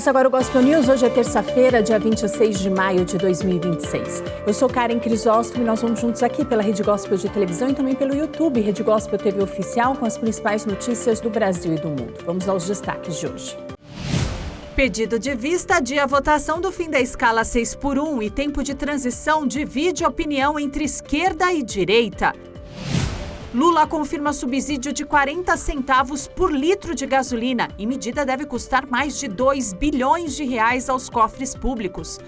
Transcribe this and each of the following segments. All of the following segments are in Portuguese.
Começa agora o Gospel News. Hoje é terça-feira, dia 26 de maio de 2026. Eu sou Karen Crisóstomo e nós vamos juntos aqui pela Rede Gospel de televisão e também pelo YouTube, Rede Gospel TV Oficial, com as principais notícias do Brasil e do mundo. Vamos aos destaques de hoje. Pedido de vista adia a votação do fim da escala 6x1 e tempo de transição divide a opinião entre esquerda e direita. Lula confirma subsídio de 40 centavos por litro de gasolina e medida deve custar mais de 2 bilhões de reais aos cofres públicos.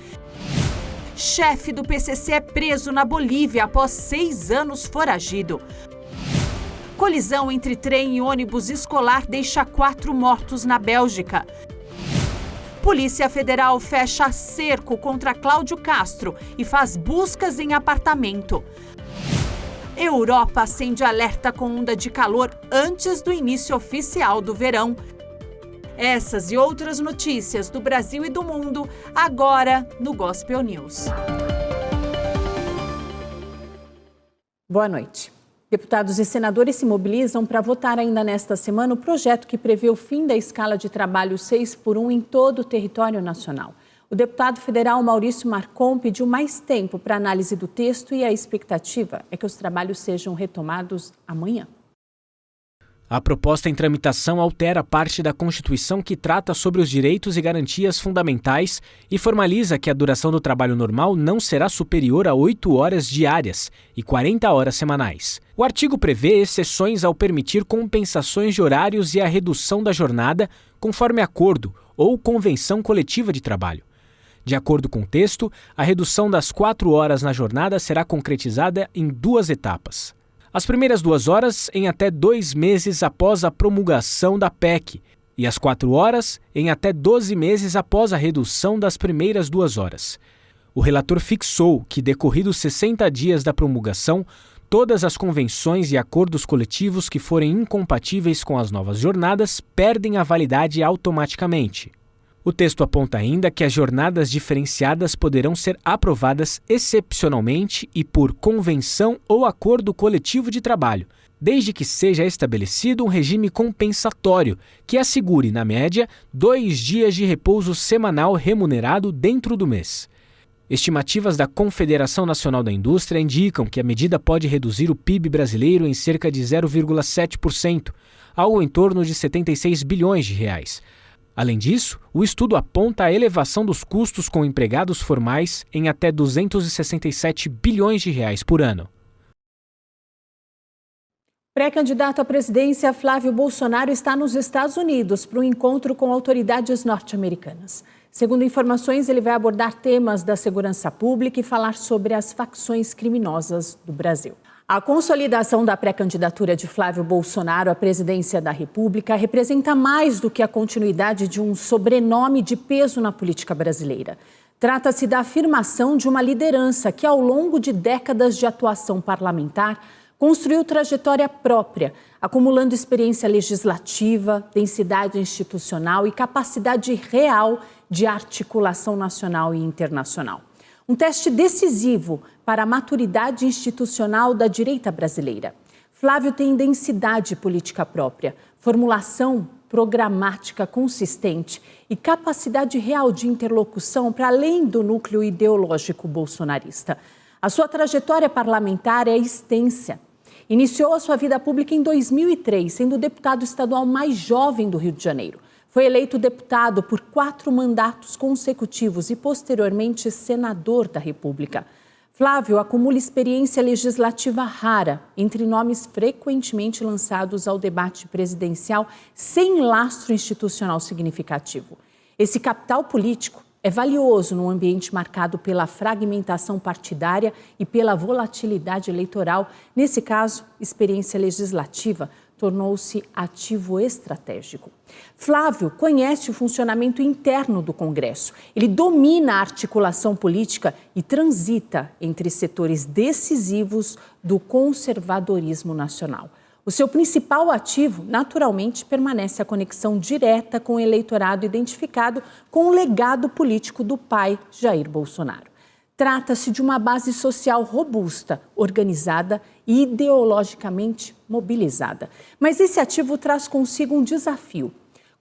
Chefe do PCC é preso na Bolívia após 6 anos foragido. Colisão entre trem e ônibus escolar deixa 4 mortos na Bélgica. Polícia Federal fecha cerco contra Cláudio Castro e faz buscas em apartamento. Europa acende alerta com onda de calor antes do início oficial do verão. Essas e outras notícias do Brasil e do mundo, agora no Gospel News. Boa noite. Deputados e senadores se mobilizam para votar ainda nesta semana o projeto que prevê o fim da escala de trabalho 6x1 em todo o território nacional. O deputado federal Maurício Marcon pediu mais tempo para análise do texto e a expectativa é que os trabalhos sejam retomados amanhã. A proposta em tramitação altera parte da Constituição que trata sobre os direitos e garantias fundamentais e formaliza que a duração do trabalho normal não será superior a 8 horas diárias e 40 horas semanais. O artigo prevê exceções ao permitir compensações de horários e a redução da jornada conforme acordo ou convenção coletiva de trabalho. De acordo com o texto, a redução das 4 horas na jornada será concretizada em 2 etapas. As primeiras 2 horas em até 2 meses após a promulgação da PEC e as 4 horas em até 12 meses após a redução das primeiras 2 horas. O relator fixou que, decorridos 60 dias da promulgação, todas as convenções e acordos coletivos que forem incompatíveis com as novas jornadas perdem a validade automaticamente. O texto aponta ainda que as jornadas diferenciadas poderão ser aprovadas excepcionalmente e por convenção ou acordo coletivo de trabalho, desde que seja estabelecido um regime compensatório que assegure, na média, 2 dias de repouso semanal remunerado dentro do mês. Estimativas da Confederação Nacional da Indústria indicam que a medida pode reduzir o PIB brasileiro em cerca de 0,7%, algo em torno de 76 bilhões de reais. Além disso, o estudo aponta a elevação dos custos com empregados formais em até 267 bilhões de reais por ano. Pré-candidato à presidência, Flávio Bolsonaro está nos Estados Unidos para um encontro com autoridades norte-americanas. Segundo informações, ele vai abordar temas da segurança pública e falar sobre as facções criminosas do Brasil. A consolidação da pré-candidatura de Flávio Bolsonaro à presidência da República representa mais do que a continuidade de um sobrenome de peso na política brasileira. Trata-se da afirmação de uma liderança que, ao longo de décadas de atuação parlamentar, construiu trajetória própria, acumulando experiência legislativa, densidade institucional e capacidade real de articulação nacional e internacional. Um teste decisivo para a maturidade institucional da direita brasileira. Flávio tem densidade política própria, formulação programática consistente e capacidade real de interlocução para além do núcleo ideológico bolsonarista. A sua trajetória parlamentar é extensa. Iniciou a sua vida pública em 2003, sendo o deputado estadual mais jovem do Rio de Janeiro. Foi eleito deputado por 4 mandatos consecutivos e, posteriormente, senador da República. Flávio acumula experiência legislativa rara, entre nomes frequentemente lançados ao debate presidencial sem lastro institucional significativo. Esse capital político é valioso num ambiente marcado pela fragmentação partidária e pela volatilidade eleitoral. Nesse caso, experiência legislativa tornou-se ativo estratégico. Flávio conhece o funcionamento interno do Congresso. Ele domina a articulação política e transita entre setores decisivos do conservadorismo nacional. O seu principal ativo, naturalmente, permanece a conexão direta com o eleitorado identificado com o legado político do pai, Jair Bolsonaro. Trata-se de uma base social robusta, organizada e ideologicamente mobilizada. Mas esse ativo traz consigo um desafio.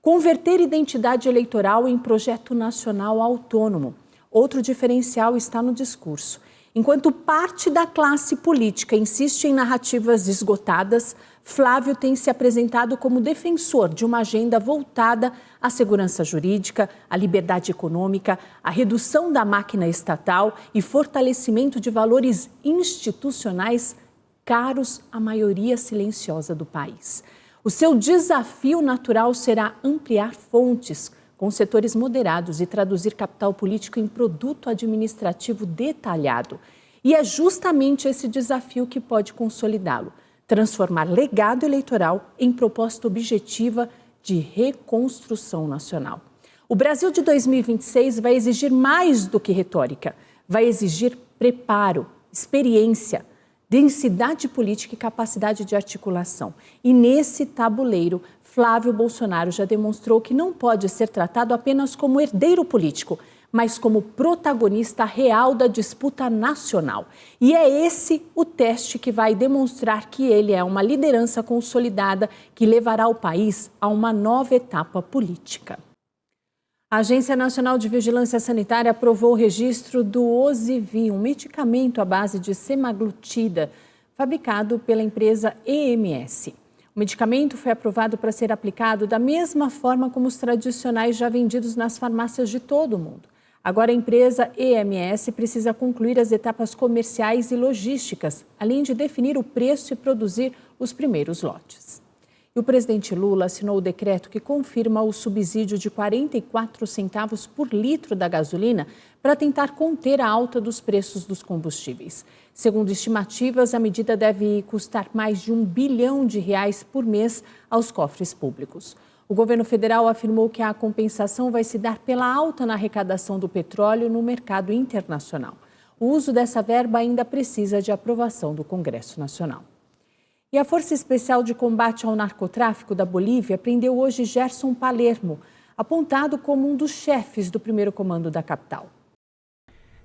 Converter identidade eleitoral em projeto nacional autônomo. Outro diferencial está no discurso. Enquanto parte da classe política insiste em narrativas esgotadas, Flávio tem se apresentado como defensor de uma agenda voltada à segurança jurídica, à liberdade econômica, à redução da máquina estatal e fortalecimento de valores institucionais caros à maioria silenciosa do país. O seu desafio natural será ampliar fontes com setores moderados e traduzir capital político em produto administrativo detalhado. E é justamente esse desafio que pode consolidá-lo, transformar legado eleitoral em proposta objetiva de reconstrução nacional. O Brasil de 2026 vai exigir mais do que retórica, vai exigir preparo, experiência, densidade política e capacidade de articulação. E nesse tabuleiro, Flávio Bolsonaro já demonstrou que não pode ser tratado apenas como herdeiro político, mas como protagonista real da disputa nacional. E é esse o teste que vai demonstrar que ele é uma liderança consolidada que levará o país a uma nova etapa política. A Agência Nacional de Vigilância Sanitária aprovou o registro do Ozivy, um medicamento à base de semaglutida, fabricado pela empresa EMS. O medicamento foi aprovado para ser aplicado da mesma forma como os tradicionais já vendidos nas farmácias de todo o mundo. Agora a empresa EMS precisa concluir as etapas comerciais e logísticas, além de definir o preço e produzir os primeiros lotes. E o presidente Lula assinou o decreto que confirma o subsídio de 44 centavos por litro da gasolina para tentar conter a alta dos preços dos combustíveis. Segundo estimativas, a medida deve custar mais de R$1 bilhão por mês aos cofres públicos. O governo federal afirmou que a compensação vai se dar pela alta na arrecadação do petróleo no mercado internacional. O uso dessa verba ainda precisa de aprovação do Congresso Nacional. E a Força Especial de Combate ao Narcotráfico da Bolívia prendeu hoje Gerson Palermo, apontado como um dos chefes do primeiro comando da capital.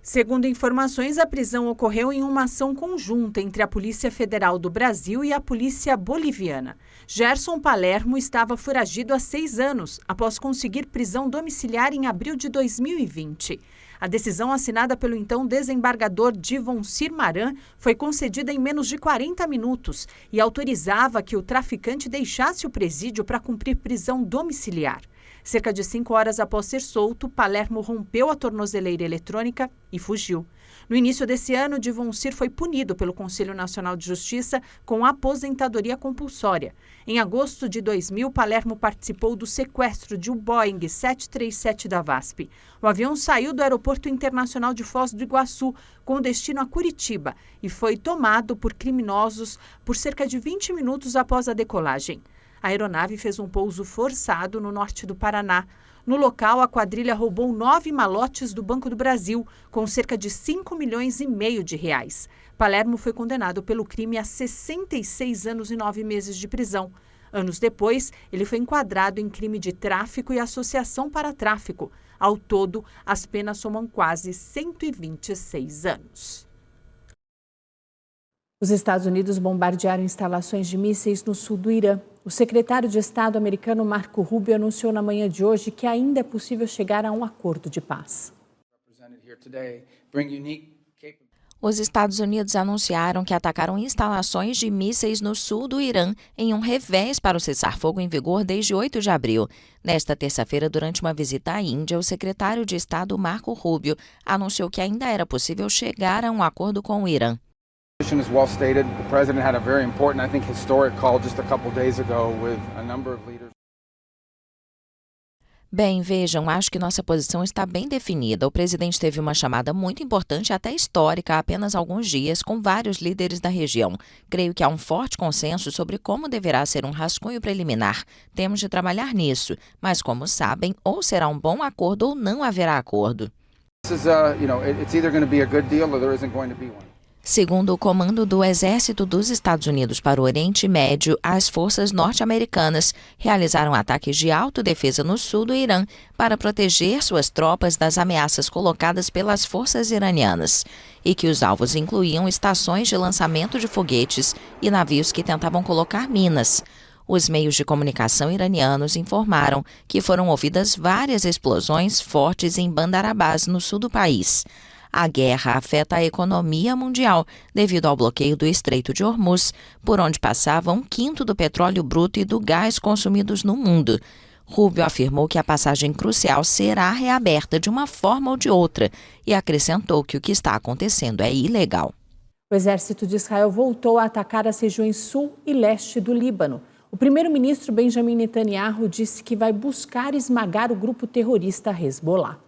Segundo informações, a prisão ocorreu em uma ação conjunta entre a Polícia Federal do Brasil e a Polícia Boliviana. Gerson Palermo estava foragido há 6 anos, após conseguir prisão domiciliar em abril de 2020. A decisão assinada pelo então desembargador Divoncir Maran foi concedida em menos de 40 minutos e autorizava que o traficante deixasse o presídio para cumprir prisão domiciliar. Cerca de 5 horas após ser solto, Palermo rompeu a tornozeleira eletrônica e fugiu. No início desse ano, Divoncir foi punido pelo Conselho Nacional de Justiça com aposentadoria compulsória. Em agosto de 2000, Palermo participou do sequestro de um Boeing 737 da VASP. O avião saiu do Aeroporto Internacional de Foz do Iguaçu com destino a Curitiba e foi tomado por criminosos por cerca de 20 minutos após a decolagem. A aeronave fez um pouso forçado no norte do Paraná. No local, a quadrilha roubou 9 malotes do Banco do Brasil, com cerca de R$5,5 milhões. Palermo foi condenado pelo crime a 66 anos e 9 meses de prisão. Anos depois, ele foi enquadrado em crime de tráfico e associação para tráfico. Ao todo, as penas somam quase 126 anos. Os Estados Unidos bombardearam instalações de mísseis no sul do Irã. O secretário de Estado americano Marco Rubio anunciou na manhã de hoje que ainda é possível chegar a um acordo de paz. Os Estados Unidos anunciaram que atacaram instalações de mísseis no sul do Irã em um revés para o cessar-fogo em vigor desde 8 de abril. Nesta terça-feira, durante uma visita à Índia, o secretário de Estado Marco Rubio anunciou que ainda era possível chegar a um acordo com o Irã. Is well stated. The president had a very important, I think, historic call just a couple days ago with a number of leaders. Bem, vejam, acho que nossa posição está bem definida. O presidente teve uma chamada muito importante, até histórica, há apenas alguns dias, com vários líderes da região. Creio que há um forte consenso sobre como deverá ser um rascunho preliminar. Temos de trabalhar nisso, mas como sabem, ou será um bom acordo ou não haverá acordo. It's either going to be a good deal or there isn't going to be one. Segundo o comando do Exército dos Estados Unidos para o Oriente Médio, as forças norte-americanas realizaram ataques de autodefesa no sul do Irã para proteger suas tropas das ameaças colocadas pelas forças iranianas, e que os alvos incluíam estações de lançamento de foguetes e navios que tentavam colocar minas. Os meios de comunicação iranianos informaram que foram ouvidas várias explosões fortes em Bandar Abbas, no sul do país. A guerra afeta a economia mundial devido ao bloqueio do Estreito de Hormuz, por onde passava 1/5 do petróleo bruto e do gás consumidos no mundo. Rubio afirmou que a passagem crucial será reaberta de uma forma ou de outra e acrescentou que o que está acontecendo é ilegal. O exército de Israel voltou a atacar as regiões sul e leste do Líbano. O primeiro-ministro Benjamin Netanyahu disse que vai buscar esmagar o grupo terrorista Hezbollah.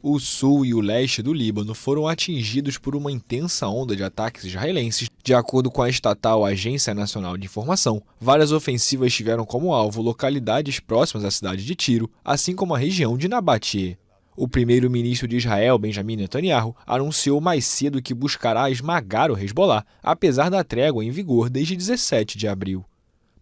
O sul e o leste do Líbano foram atingidos por uma intensa onda de ataques israelenses. De acordo com a estatal Agência Nacional de Informação, várias ofensivas tiveram como alvo localidades próximas à cidade de Tiro, assim como a região de Nabatie. O primeiro-ministro de Israel, Benjamin Netanyahu, anunciou mais cedo que buscará esmagar o Hezbollah, apesar da trégua em vigor desde 17 de abril.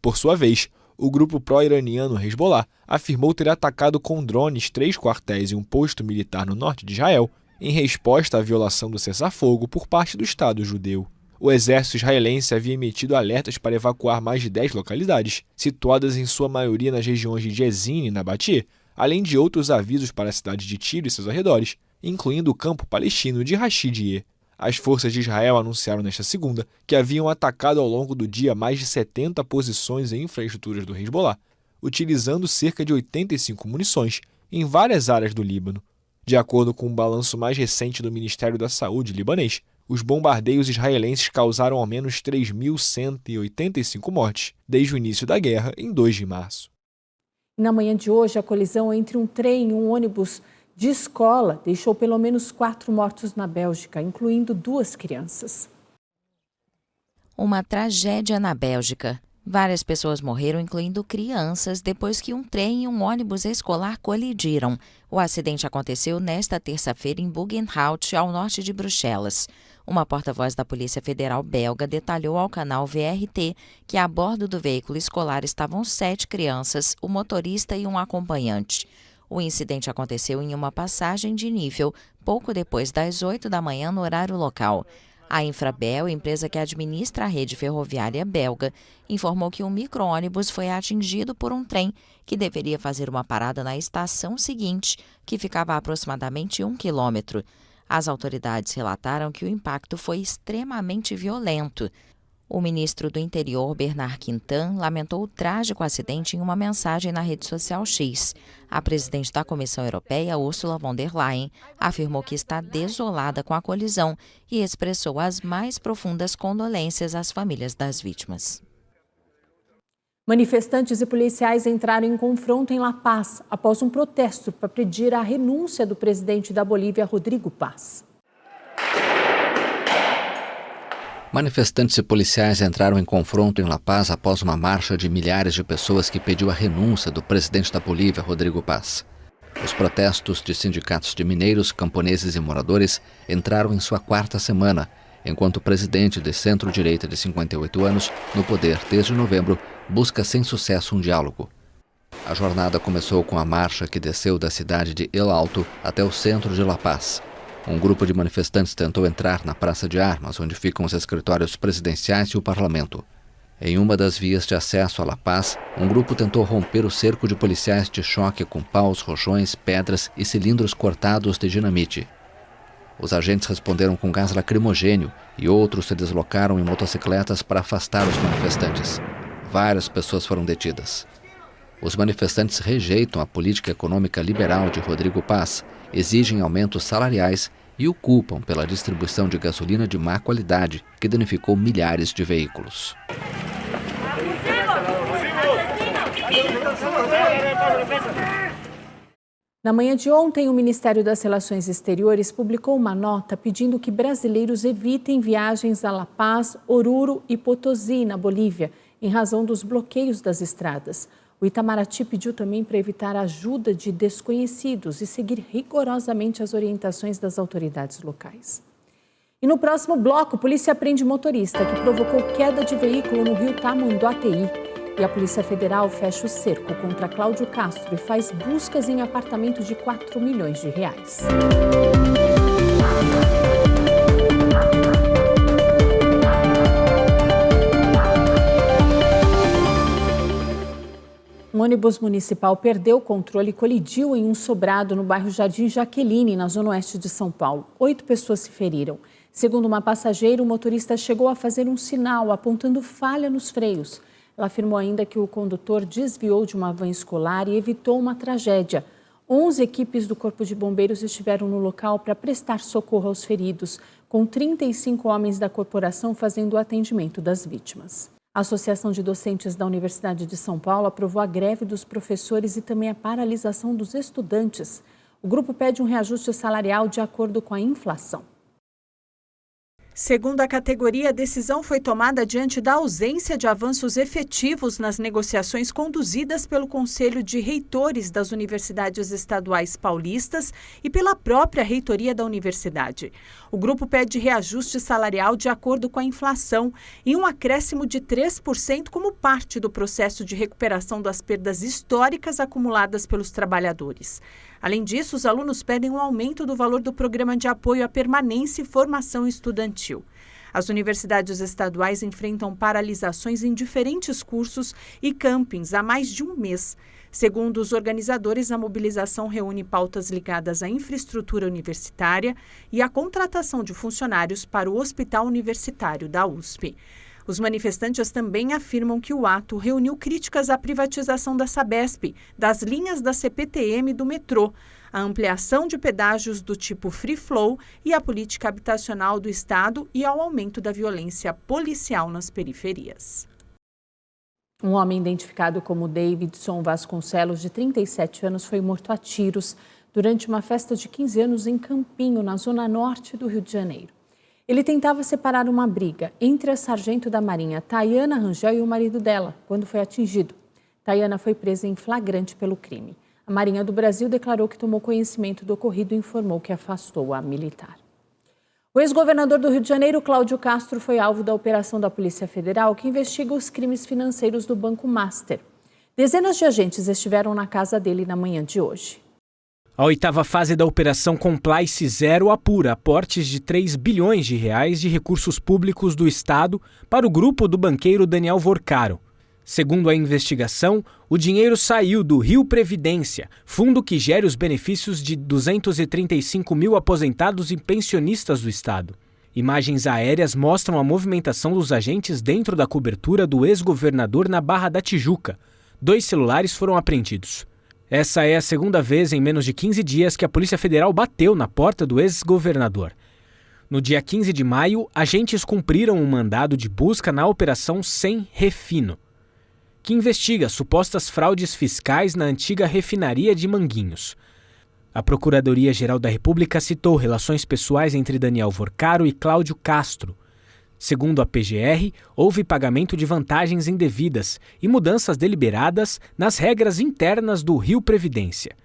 Por sua vez, o grupo pró-iraniano Hezbollah afirmou ter atacado com drones 3 quartéis e um posto militar no norte de Israel, em resposta à violação do cessar-fogo por parte do Estado judeu. O exército israelense havia emitido alertas para evacuar mais de 10 localidades, situadas em sua maioria nas regiões de Jezin e Nabatie, além de outros avisos para a cidade de Tiro e seus arredores, incluindo o campo palestino de Rashidie. As forças de Israel anunciaram nesta segunda que haviam atacado ao longo do dia mais de 70 posições em infraestruturas do Hezbollah, utilizando cerca de 85 munições em várias áreas do Líbano. De acordo com um balanço mais recente do Ministério da Saúde libanês, os bombardeios israelenses causaram ao menos 3.185 mortes desde o início da guerra, em 2 de março. Na manhã de hoje, a colisão entre um trem e um ônibus de escola deixou pelo menos 4 mortos na Bélgica, incluindo 2 crianças. Uma tragédia na Bélgica. Várias pessoas morreram, incluindo crianças, depois que um trem e um ônibus escolar colidiram. O acidente aconteceu nesta terça-feira em Buggenhout, ao norte de Bruxelas. Uma porta-voz da Polícia Federal belga detalhou ao canal VRT que a bordo do veículo escolar estavam 7 crianças, o motorista e um acompanhante. O incidente aconteceu em uma passagem de nível, pouco depois das 8 da manhã no horário local. A Infrabel, empresa que administra a rede ferroviária belga, informou que um micro-ônibus foi atingido por um trem que deveria fazer uma parada na estação seguinte, que ficava a aproximadamente 1 quilômetro. As autoridades relataram que o impacto foi extremamente violento. O ministro do Interior, Bernard Quintan, lamentou o trágico acidente em uma mensagem na rede social X. A presidente da Comissão Europeia, Ursula von der Leyen, afirmou que está desolada com a colisão e expressou as mais profundas condolências às famílias das vítimas. Manifestantes e policiais entraram em confronto em La Paz após um protesto para pedir a renúncia do presidente da Bolívia, Rodrigo Paz. Manifestantes e policiais entraram em confronto em La Paz após uma marcha de milhares de pessoas que pediu a renúncia do presidente da Bolívia, Rodrigo Paz. Os protestos de sindicatos de mineiros, camponeses e moradores entraram em sua 4ª semana, enquanto o presidente de centro-direita de 58 anos, no poder desde novembro, busca sem sucesso um diálogo. A jornada começou com a marcha que desceu da cidade de El Alto até o centro de La Paz. Um grupo de manifestantes tentou entrar na Praça de Armas, onde ficam os escritórios presidenciais e o parlamento. Em uma das vias de acesso a La Paz, um grupo tentou romper o cerco de policiais de choque com paus, rojões, pedras e cilindros cortados de dinamite. Os agentes responderam com gás lacrimogênio e outros se deslocaram em motocicletas para afastar os manifestantes. Várias pessoas foram detidas. Os manifestantes rejeitam a política econômica liberal de Rodrigo Paz, exigem aumentos salariais e o culpam pela distribuição de gasolina de má qualidade que danificou milhares de veículos. Na manhã de ontem, o Ministério das Relações Exteriores publicou uma nota pedindo que brasileiros evitem viagens a La Paz, Oruro e Potosí, na Bolívia, em razão dos bloqueios das estradas. O Itamaraty pediu também para evitar a ajuda de desconhecidos e seguir rigorosamente as orientações das autoridades locais. E no próximo bloco, a polícia prende motorista que provocou queda de veículo no rio Tamanduateí. E a Polícia Federal fecha o cerco contra Cláudio Castro e faz buscas em apartamento de R$4 milhões. ônibus municipal perdeu o controle e colidiu em um sobrado no bairro Jardim Jaqueline, na zona oeste de São Paulo. 8 pessoas se feriram. Segundo uma passageira, o motorista chegou a fazer um sinal apontando falha nos freios. Ela afirmou ainda que o condutor desviou de uma van escolar e evitou uma tragédia. 11 equipes do Corpo de Bombeiros estiveram no local para prestar socorro aos feridos, com 35 homens da corporação fazendo o atendimento das vítimas. A Associação de Docentes da Universidade de São Paulo aprovou a greve dos professores e também a paralisação dos estudantes. O grupo pede um reajuste salarial de acordo com a inflação. Segundo a categoria, a decisão foi tomada diante da ausência de avanços efetivos nas negociações conduzidas pelo Conselho de Reitores das Universidades Estaduais Paulistas e pela própria reitoria da universidade. O grupo pede reajuste salarial de acordo com a inflação e um acréscimo de 3% como parte do processo de recuperação das perdas históricas acumuladas pelos trabalhadores. Além disso, os alunos pedem um aumento do valor do programa de apoio à permanência e formação estudantil. As universidades estaduais enfrentam paralisações em diferentes cursos e campings há mais de um mês. Segundo os organizadores, a mobilização reúne pautas ligadas à infraestrutura universitária e à contratação de funcionários para o Hospital Universitário da USP. Os manifestantes também afirmam que o ato reuniu críticas à privatização da Sabesp, das linhas da CPTM e do metrô, a ampliação de pedágios do tipo free flow e a política habitacional do Estado e ao aumento da violência policial nas periferias. Um homem identificado como Davidson Vasconcelos, de 37 anos, foi morto a tiros durante uma festa de 15 anos em Campinho, na zona norte do Rio de Janeiro. Ele tentava separar uma briga entre a sargento da Marinha, Tayana Rangel, e o marido dela, quando foi atingido. Tayana foi presa em flagrante pelo crime. A Marinha do Brasil declarou que tomou conhecimento do ocorrido e informou que afastou a militar. O ex-governador do Rio de Janeiro, Cláudio Castro, foi alvo da operação da Polícia Federal, que investiga os crimes financeiros do Banco Master. Dezenas de agentes estiveram na casa dele na manhã de hoje. A 8ª fase da Operação Complice Zero apura aportes de 3 bilhões de reais de recursos públicos do Estado para o grupo do banqueiro Daniel Vorcaro. Segundo a investigação, o dinheiro saiu do Rio Previdência, fundo que gera os benefícios de 235 mil aposentados e pensionistas do Estado. Imagens aéreas mostram a movimentação dos agentes dentro da cobertura do ex-governador na Barra da Tijuca. 2 celulares foram apreendidos. Essa é a segunda vez em menos de 15 dias que a Polícia Federal bateu na porta do ex-governador. No dia 15 de maio, agentes cumpriram um mandado de busca na Operação Sem Refino, que investiga supostas fraudes fiscais na antiga refinaria de Manguinhos. A Procuradoria-Geral da República citou relações pessoais entre Daniel Vorcaro e Cláudio Castro. Segundo a PGR, houve pagamento de vantagens indevidas e mudanças deliberadas nas regras internas do Rio Previdência.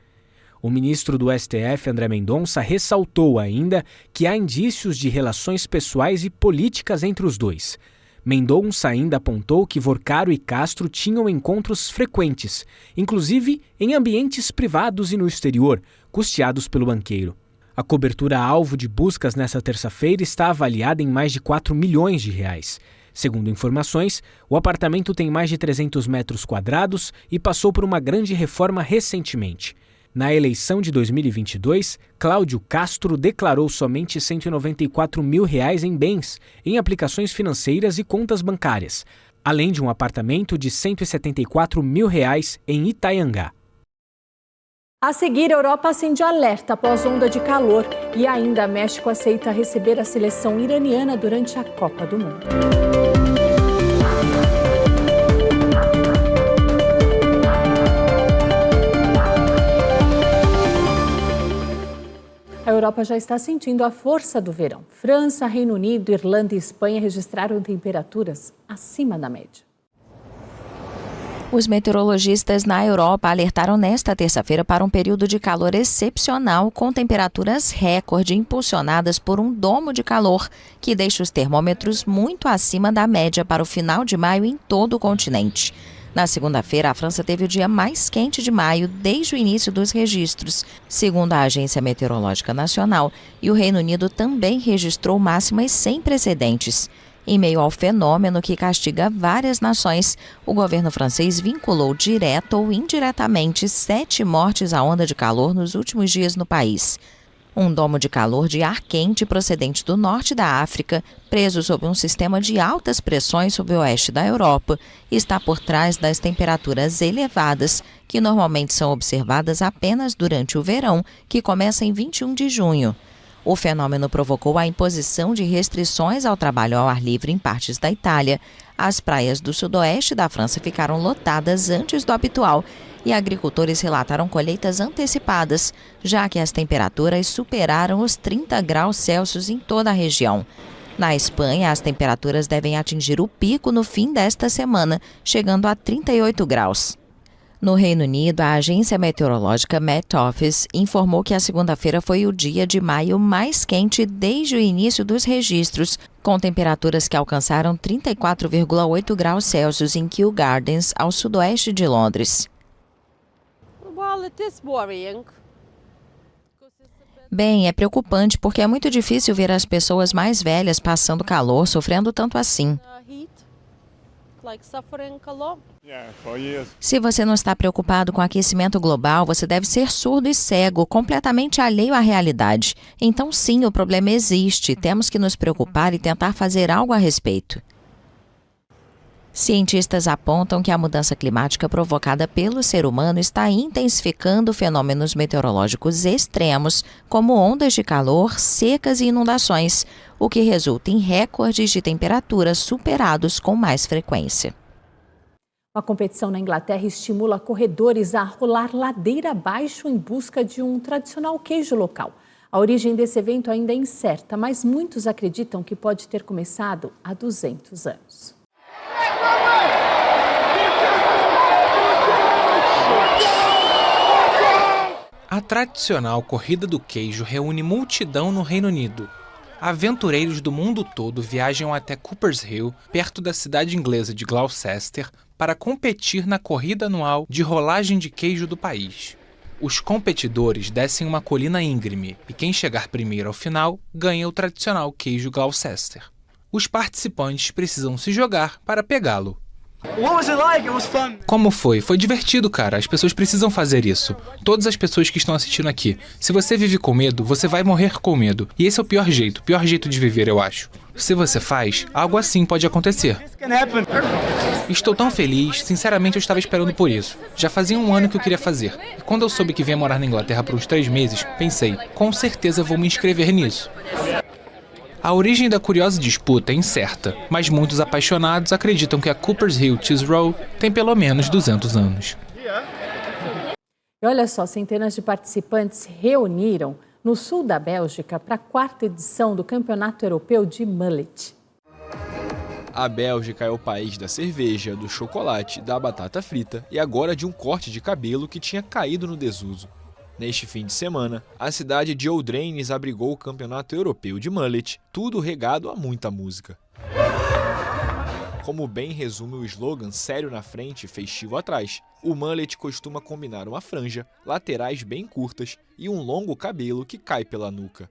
O ministro do STF, André Mendonça, ressaltou ainda que há indícios de relações pessoais e políticas entre os dois. Mendonça ainda apontou que Vorcaro e Castro tinham encontros frequentes, inclusive em ambientes privados e no exterior, custeados pelo banqueiro. A cobertura-alvo de buscas nesta terça-feira está avaliada em mais de 4 milhões de reais. Segundo informações, o apartamento tem mais de 300 metros quadrados e passou por uma grande reforma recentemente. Na eleição de 2022, Cláudio Castro declarou somente R$ 194 mil em bens, em aplicações financeiras e contas bancárias, além de um apartamento de R$ 174 mil em Itaiangá. A seguir, a Europa acende alerta após onda de calor e ainda México aceita receber a seleção iraniana durante a Copa do Mundo. A Europa já está sentindo a força do verão. França, Reino Unido, Irlanda e Espanha registraram temperaturas acima da média. Os meteorologistas na Europa alertaram nesta terça-feira para um período de calor excepcional com temperaturas recorde impulsionadas por um domo de calor que deixa os termômetros muito acima da média para o final de maio em todo o continente. Na segunda-feira, a França teve o dia mais quente de maio desde o início dos registros, segundo a Agência Meteorológica Nacional, e o Reino Unido também registrou máximas sem precedentes. Em meio ao fenômeno que castiga várias nações, o governo francês vinculou direta ou indiretamente 7 mortes à onda de calor nos últimos dias no país. Um domo de calor de ar quente procedente do norte da África, preso sob um sistema de altas pressões sobre o oeste da Europa, está por trás das temperaturas elevadas, que normalmente são observadas apenas durante o verão, que começa em 21 de junho. O fenômeno provocou a imposição de restrições ao trabalho ao ar livre em partes da Itália. As praias do sudoeste da França ficaram lotadas antes do habitual e agricultores relataram colheitas antecipadas, já que as temperaturas superaram os 30 graus Celsius em toda a região. Na Espanha, as temperaturas devem atingir o pico no fim desta semana, chegando a 38 graus. No Reino Unido, a agência meteorológica Met Office informou que a segunda-feira foi o dia de maio mais quente desde o início dos registros, com temperaturas que alcançaram 34,8 graus Celsius em Kew Gardens, ao sudoeste de Londres. Bem, é preocupante porque é muito difícil ver as pessoas mais velhas passando calor, sofrendo tanto assim. Se você não está preocupado com o aquecimento global, você deve ser surdo e cego, completamente alheio à realidade. Então sim, o problema existe, temos que nos preocupar e tentar fazer algo a respeito. Cientistas apontam que a mudança climática provocada pelo ser humano está intensificando fenômenos meteorológicos extremos, como ondas de calor, secas e inundações, o que resulta em recordes de temperaturas superados com mais frequência. A competição na Inglaterra estimula corredores a rolar ladeira abaixo em busca de um tradicional queijo local. A origem desse evento ainda é incerta, mas muitos acreditam que pode ter começado há 200 anos. A tradicional corrida do queijo reúne multidão no Reino Unido. Aventureiros do mundo todo viajam até Coopers Hill, perto da cidade inglesa de Gloucester, para competir na corrida anual de rolagem de queijo do país. Os competidores descem uma colina íngreme e quem chegar primeiro ao final ganha o tradicional queijo Gloucester. Os participantes precisam se jogar para pegá-lo. Como foi? Foi divertido, cara. As pessoas precisam fazer isso. Todas as pessoas que estão assistindo aqui. Se você vive com medo, você vai morrer com medo. E esse é o pior jeito de viver, eu acho. Se você faz, algo assim pode acontecer. Estou tão feliz, sinceramente eu estava esperando por isso. Já fazia um ano que eu queria fazer. E quando eu soube que vinha morar na Inglaterra por uns 3 meses, pensei, com certeza vou me inscrever nisso. A origem da curiosa disputa é incerta, mas muitos apaixonados acreditam que a Coopers Hill Cheese Roll tem pelo menos 200 anos. E olha só, centenas de participantes se reuniram no sul da Bélgica para a 4ª edição do Campeonato Europeu de Mullet. A Bélgica é o país da cerveja, do chocolate, da batata frita e agora de um corte de cabelo que tinha caído no desuso. Neste fim de semana, a cidade de Oudreines abrigou o Campeonato Europeu de Mullet, tudo regado a muita música. Como bem resume o slogan sério na frente e festivo atrás, o mullet costuma combinar uma franja, laterais bem curtas e um longo cabelo que cai pela nuca.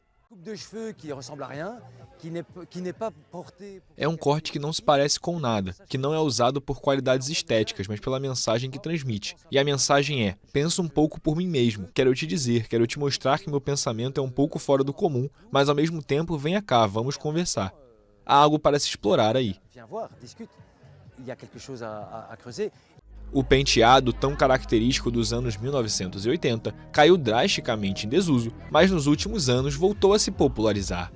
É um corte que não se parece com nada, que não é usado por qualidades estéticas, mas pela mensagem que transmite. E a mensagem é, pensa um pouco por mim mesmo, quero te dizer, quero te mostrar que meu pensamento é um pouco fora do comum, mas ao mesmo tempo, venha cá, vamos conversar. Há algo para se explorar aí. O penteado, tão característico dos anos 1980, caiu drasticamente em desuso, mas nos últimos anos voltou a se popularizar.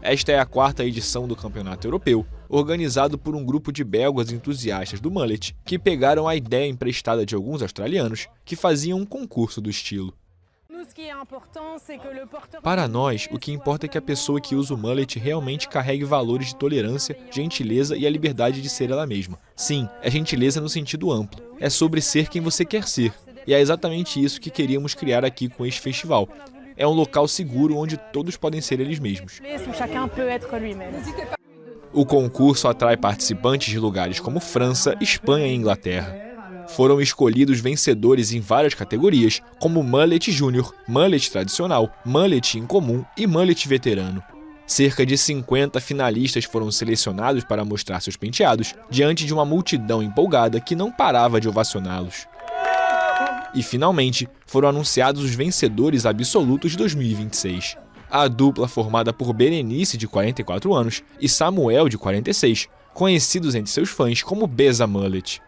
Esta é a 4ª edição do Campeonato Europeu, organizado por um grupo de belgas entusiastas do mullet, que pegaram a ideia emprestada de alguns australianos que faziam um concurso do estilo. Para nós, o que importa é que a pessoa que usa o mullet realmente carregue valores de tolerância, gentileza e a liberdade de ser ela mesma. Sim, é gentileza no sentido amplo. É sobre ser quem você quer ser. E é exatamente isso que queríamos criar aqui com este festival. É um local seguro onde todos podem ser eles mesmos. O concurso atrai participantes de lugares como França, Espanha e Inglaterra. Foram escolhidos vencedores em várias categorias, como Mullet Júnior, Mullet Tradicional, Mullet Incomum e Mullet Veterano. Cerca de 50 finalistas foram selecionados para mostrar seus penteados diante de uma multidão empolgada que não parava de ovacioná-los. E, finalmente, foram anunciados os vencedores absolutos de 2026. A dupla formada por Berenice, de 44 anos, e Samuel, de 46, conhecidos entre seus fãs como Beza Mullet.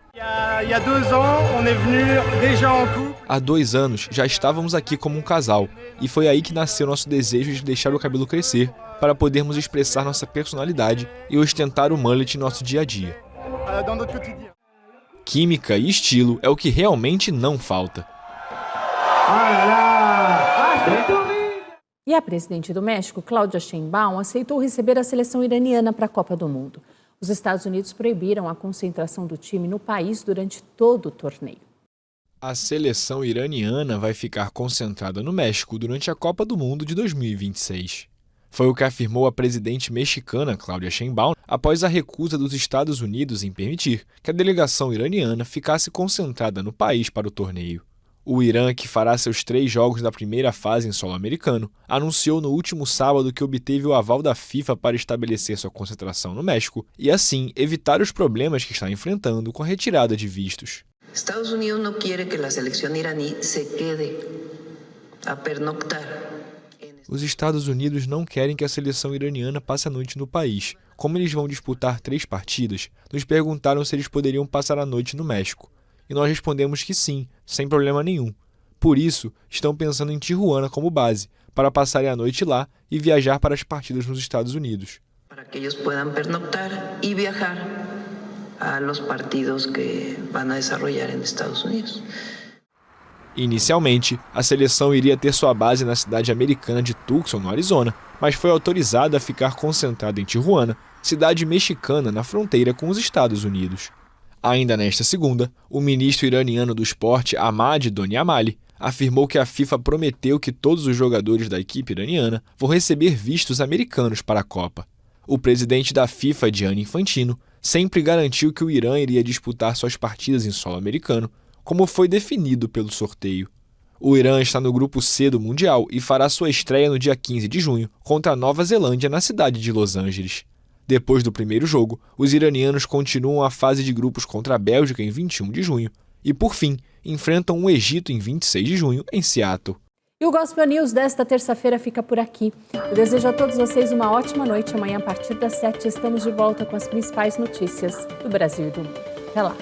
Há 2 anos já estávamos aqui como um casal, e foi aí que nasceu nosso desejo de deixar o cabelo crescer para podermos expressar nossa personalidade e ostentar o mullet em nosso dia a dia. Química e estilo é o que realmente não falta. E a presidente do México, Claudia Sheinbaum, aceitou receber a seleção iraniana para a Copa do Mundo. Os Estados Unidos proibiram a concentração do time no país durante todo o torneio. A seleção iraniana vai ficar concentrada no México durante a Copa do Mundo de 2026. Foi o que afirmou a presidente mexicana, Claudia Sheinbaum, após a recusa dos Estados Unidos em permitir que a delegação iraniana ficasse concentrada no país para o torneio. O Irã, que fará seus 3 jogos da primeira fase em solo americano, anunciou no último sábado que obteve o aval da FIFA para estabelecer sua concentração no México e, assim, evitar os problemas que está enfrentando com a retirada de vistos. Estados Unidos não quer que a seleção iraní se quede a pernoctar. Os Estados Unidos não querem que a seleção iraniana passe a noite no país. Como eles vão disputar 3 partidas, nos perguntaram se eles poderiam passar a noite no México. E nós respondemos que sim, sem problema nenhum. Por isso, estão pensando em Tijuana como base, para passarem a noite lá e viajar para as partidas nos Estados Unidos. Para que eles possam pernoctar e viajar a los partidos que vão a desarrollar nos Estados Unidos. Inicialmente, a seleção iria ter sua base na cidade americana de Tucson, no Arizona, mas foi autorizada a ficar concentrada em Tijuana, cidade mexicana na fronteira com os Estados Unidos. Ainda nesta segunda, o ministro iraniano do esporte, Ahmad Doniamali, afirmou que a FIFA prometeu que todos os jogadores da equipe iraniana vão receber vistos americanos para a Copa. O presidente da FIFA, Gianni Infantino, sempre garantiu que o Irã iria disputar suas partidas em solo americano, como foi definido pelo sorteio. O Irã está no grupo C do Mundial e fará sua estreia no dia 15 de junho contra a Nova Zelândia na cidade de Los Angeles. Depois do primeiro jogo, os iranianos continuam a fase de grupos contra a Bélgica em 21 de junho e, por fim, enfrentam o Egito em 26 de junho em Seattle. E o Gospel News desta terça-feira fica por aqui. Eu desejo a todos vocês uma ótima noite. Amanhã, a partir das 7, estamos de volta com as principais notícias do Brasil e do mundo. Até lá!